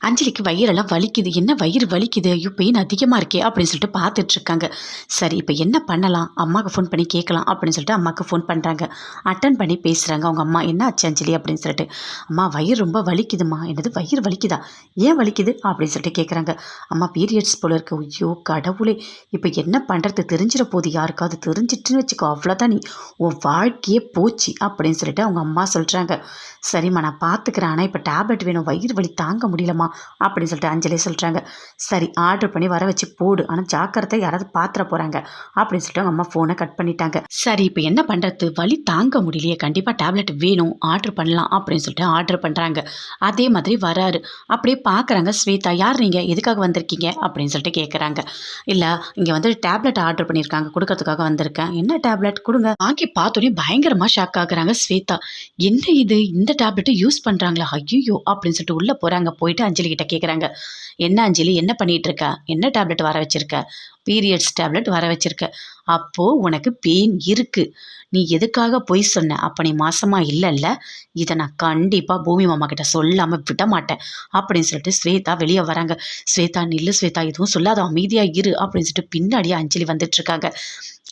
அஞ்சலிக்கு வயிறெல்லாம் வலிக்குது. என்ன வயிறு வலிக்குது? ஐயோ! பெயின் அதிகமாக இருக்கே அப்படின்னு சொல்லிட்டு பார்த்துட்ருக்காங்க. சரி இப்போ என்ன பண்ணலாம்? அம்மாவுக்கு ஃபோன் பண்ணி கேட்கலாம் அப்படின்னு சொல்லிட்டு அம்மாவுக்கு ஃபோன் பண்ணுறாங்க. அட்டன் பண்ணி பேசுகிறாங்க அவங்க அம்மா. என்ன ஆச்சு அஞ்சலி அப்படின்னு சொல்லிட்டு. அம்மா வயிறு ரொம்ப வலிக்குதும்மா. என்னது வயிறு வலிக்குதா? ஏன் வலிக்குது அப்படின்னு சொல்லிட்டு கேட்குறாங்க. அம்மா பீரியட்ஸ் போல இருக்கு. ஐயோ கடவுளே! இப்போ என்ன பண்ணுறது? தெரிஞ்சிட போகுது யாருக்காவது. தெரிஞ்சிட்டுன்னு வச்சுக்கோ அவ்வளோதான், நீ உன் வாழ்க்கையே போச்சு அப்படின்னு சொல்லிட்டு அவங்க அம்மா சொல்கிறாங்க. சரிம்மா நான் பார்த்துக்கிறேன். ஆனால் இப்போ டேப்லெட் வேணும். வயிறு வலி தாங்க முடியலம்மா அப்படின்னு சொல்லிட்டு அஞ்சலி சொல்கிறாங்க. சரி ஆர்டர் பண்ணி வர வச்சு போடு. ஆனால் ஜாக்கிரதை, யாராவது பாத்திர போகிறாங்க அப்படின்னு சொல்லிட்டு அவங்க அம்மா ஃபோனை கட் பண்ணிட்டாங்க. சரி இப்போ என்ன பண்ணுறது? வலி தாங்க முடியலையே, கண்டிப்பாக டேப்லெட் வேணும், ஆர்டர் பண்ணலாம் அப்படின்னு சொல்லிட்டு ஆர்டர் பண்ணுறாங்க. அதே மாதிரி வராரு. அப்படியே பார்க்குறாங்க ஸ்வேதா. யார் நீங்கள், எதுக்காக வந்திருக்கீங்க அப்படின்னு சொல்லிட்டு கேட்குறாங்க. இல்லை இங்கே வந்து டேப்லெட் ஆர்டர் பண்ணியிருக்காங்க, கொடுக்கறதுக்காக வந்திருக்கேன். என்ன டேப்லெட் கொடுங்க. வாங்கி பார்த்தோன்னே பயங்கரமாக ஷாக் ஆகுறாங்க ஸ்வேதா. என்ன இது, இந்த டேப்லெட்டை யூஸ் பண்ணுறாங்களா? ஐயோ அப்படின்னு சொல்லிட்டு உள்ளே போகிறாங்க. போயிட்டு அஞ்சலி கிட்ட கேட்குறாங்க. என்ன அஞ்சலி என்ன பண்ணிகிட்டு இருக்க? என்ன டேப்லெட் வர வச்சிருக்க? பீரியட்ஸ் டேப்லெட் வர வச்சிருக்க. அப்போது உனக்கு பெயின் இருக்குது. நீ எதுக்காக பொய் சொன்ன? அப்போ நீ மாசமாக இல்லைல்ல? இதை நான் கண்டிப்பாக பூமி மாமா கிட்ட சொல்லாமல் விட மாட்டேன் அப்படின்னு சொல்லிட்டு ஸ்வேதா வெளியே வராங்க. ஸ்வேதா நில்லு ஸ்வேதா, எதுவும் சொல்லாத, அமைதியாக இரு அப்படின்னு சொல்லிட்டு பின்னாடியே அஞ்சலி வந்துட்டுருக்காங்க.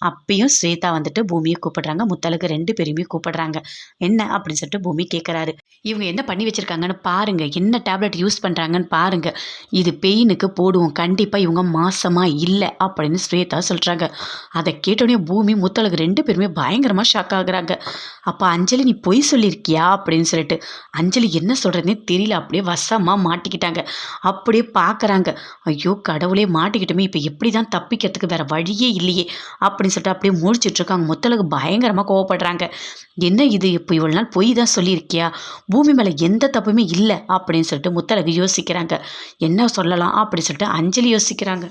அப்பயும் ஸ்வேதா வந்துட்டு பூமியை கூப்பிடுறாங்க. முத்தழகு 2 பேரையுமே கூப்பிடுறாங்க. என்ன அப்படின்னு சொல்லிட்டு பூமி கேட்குறாரு. இவங்க என்ன பண்ணி வச்சுருக்காங்கன்னு பாருங்கள், என்ன டேப்லெட் யூஸ் பண்ணுறாங்கன்னு பாருங்கள். இது பெயினுக்கு போடுவோம், கண்டிப்பாக இவங்க மாசமாக இல்லை அப்படின்னு ஸ்வேதா சொல்கிறாங்க. அதை கேட்டோடனே பூமி முத்தழகு 2 பேருமே பயங்கரமாக ஷாக் ஆகுறாங்க. அப்போ அஞ்சலி நீ பொய் சொல்லியிருக்கியா அப்படின்னு சொல்லிட்டு அஞ்சலி என்ன சொல்கிறதுனே தெரியல. அப்படியே வசமாக மாட்டிக்கிட்டாங்க. அப்படியே பார்க்குறாங்க. ஐயோ கடவுளே, மாட்டிக்கிட்டோமே, இப்போ எப்படி தான் தப்பிக்கிறதுக்கு, வேறு வழியே இல்லையே அப்படின்னு சொல்லிட்டு அப்படியே முழிச்சிட்ருக்காங்க. முத்தழகு பயங்கரமாக கோவப்படுறாங்க. என்ன இது, இப்போ இவ்வளோ நாள் பொய் தான் சொல்லியிருக்கியா? பூமி மேலே எந்த தப்புமே இல்லை அப்படின்னு சொல்லிட்டு முத்தழகு யோசிக்கிறாங்க. என்ன சொல்லலாம் அப்படின்னு சொல்லிட்டு அஞ்சலி யோசிக்கிறாங்க.